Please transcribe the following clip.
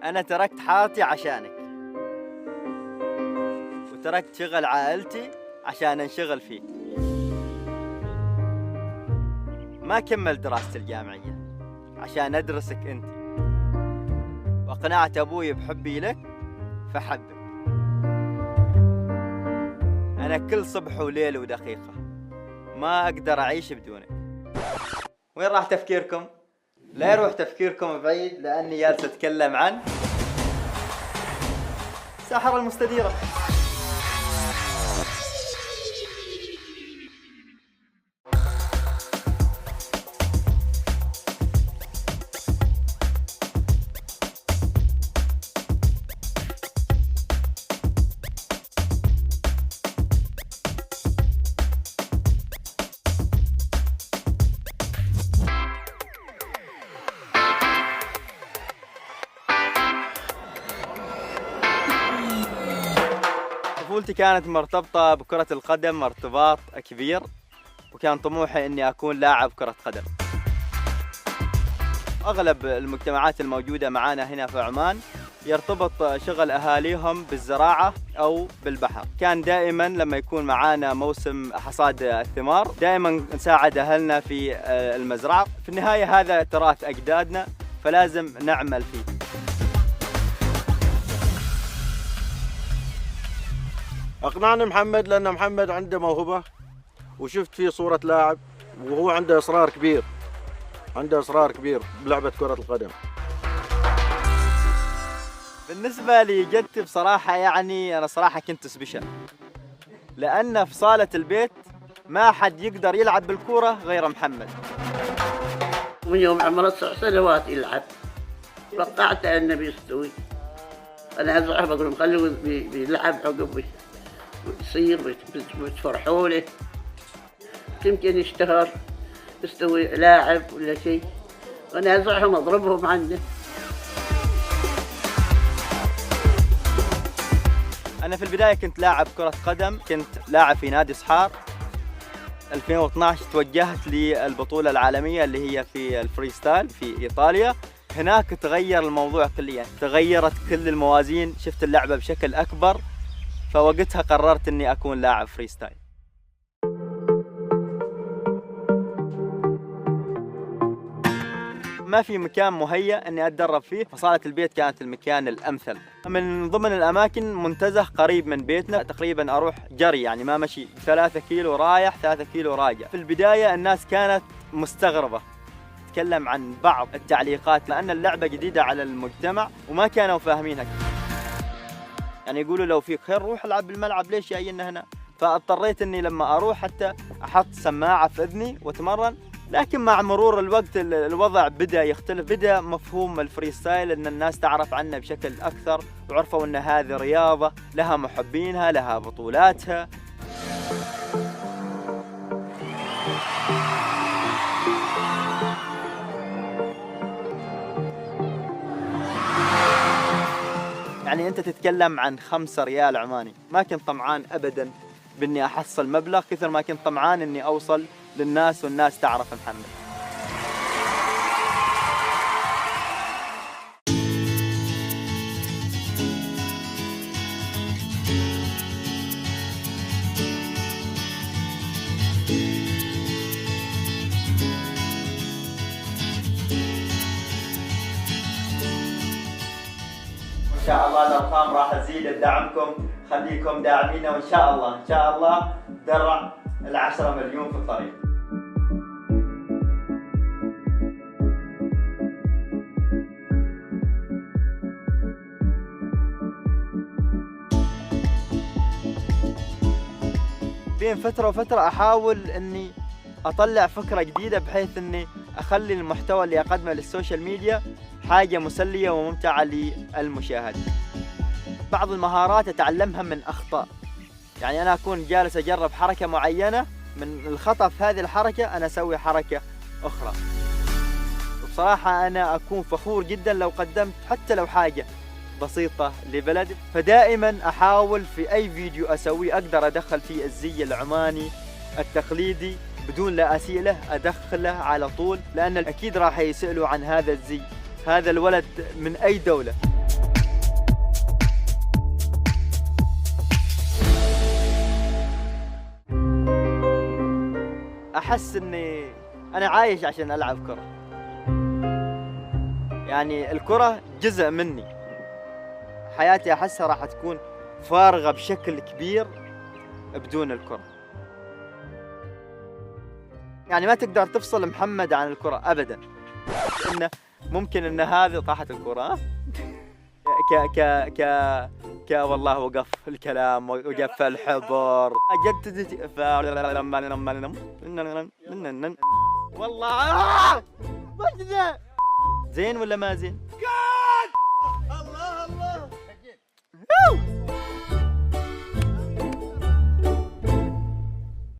أنا تركت حارتي عشانك، وتركت شغل عائلتي عشان أنشغل فيك. ما كمل دراستي الجامعية عشان أدرسك أنت، وقنعت أبوي بحبي لك فحبك. أنا كل صبح وليل ودقيقة ما أقدر أعيش بدونك. وين راح تفكيركم؟ لا يروح تفكيركم بعيد، لأني جالس أتكلم عن ساحرة المستديرة. طفولتي كانت مرتبطة بكرة القدم ارتباط كبير، وكان طموحي إني أكون لاعب كرة قدم. أغلب المجتمعات الموجودة معانا هنا في عمان يرتبط شغل أهاليهم بالزراعة أو بالبحر. كان دائما لما يكون معانا موسم حصاد الثمار دائما نساعد أهلنا في المزرعة. في النهاية هذا تراث أجدادنا، فلازم نعمل فيه. أقنعني محمد، لأن محمد عنده موهبة وشفت فيه صورة لاعب، وهو عنده إصرار كبير، عنده إصرار كبير بلعبة كرة القدم. بالنسبة لجدتي بصراحة يعني أنا صراحة كنت سبيشال، لأن في صالة البيت ما حد يقدر يلعب بالكورة غير محمد. من يوم عمره 9 سنوات يلعب، توقعت أنه بيستوي. أنا أزعل بقول لهم خلوه بيلعب عقب يصير بتفرحوا له، يمكن يشتهر يستوي لاعب ولا شيء، وأنا أزعهم أضربهم عنه. أنا في البداية كنت لاعب كرة قدم، كنت لاعب في نادي صحار. 2012 توجهت للبطولة العالمية اللي هي في الفريستايل في إيطاليا. هناك تغير الموضوع كليا، تغيرت كل الموازين، شفت اللعبة بشكل أكبر، فوقتها قررت أني أكون لاعب فريستايل. ما في مكان مهيأ أني أتدرب فيه، فصالة البيت كانت المكان الأمثل. من ضمن الأماكن منتزه قريب من بيتنا، تقريبا أروح جري يعني ما مشي 3 كيلو رايح 3 كيلو راجع. في البداية الناس كانت مستغربة، تتكلم عن بعض التعليقات لأن اللعبة جديدة على المجتمع وما كانوا فاهمينها. يعني يقولوا لو فيك خير روح العب بالملعب، ليش جايين هنا؟ فاضطريت اني لما اروح حتى احط سماعة في اذني واتمرن. لكن مع مرور الوقت الوضع بدأ يختلف، بدأ مفهوم الفريستايل ان الناس تعرف عنه بشكل اكثر، وعرفوا ان هذه رياضة لها محبينها، لها بطولاتها. يعني أنت تتكلم عن 5 ريال عماني. ما كنت طمعان أبداً بإني أحصل مبلغ كثر ما كنت طمعان إني أوصل للناس والناس تعرف محمد. إن شاء الله الأرقام راح تزيد بدعمكم، خليكم داعمينا، وإن شاء الله إن شاء الله درع 10 مليون في الطريق. بين فترة وفترة أحاول إني أطلع فكرة جديدة بحيث إني أخلي المحتوى اللي أقدمه للسوشيال ميديا حاجة مسلية وممتعة للمشاهد. بعض المهارات أتعلمها من أخطاء، يعني أنا أكون جالس أجرب حركة معينة، من الخطأ في هذه الحركة أنا أسوي حركة أخرى. وبصراحة أنا أكون فخور جدا لو قدمت حتى لو حاجة بسيطة لبلدي. فدائما أحاول في أي فيديو أسويه أقدر أدخل فيه الزي العماني التقليدي بدون لا أسئلة، أدخله على طول، لأن أكيد راح يسألوا عن هذا الزي، هذا الولد من أي دولة. احس اني انا عايش عشان العب كرة. يعني الكرة جزء مني، حياتي احسها راح تكون فارغة بشكل كبير بدون الكرة. يعني ما تقدر تفصل محمد عن الكرة ابدا. انه ممكن ان هذه طاحت الكرة ك ك ك ك والله وقف الكلام وقف الحبر جددت والله زين ولا ما زين؟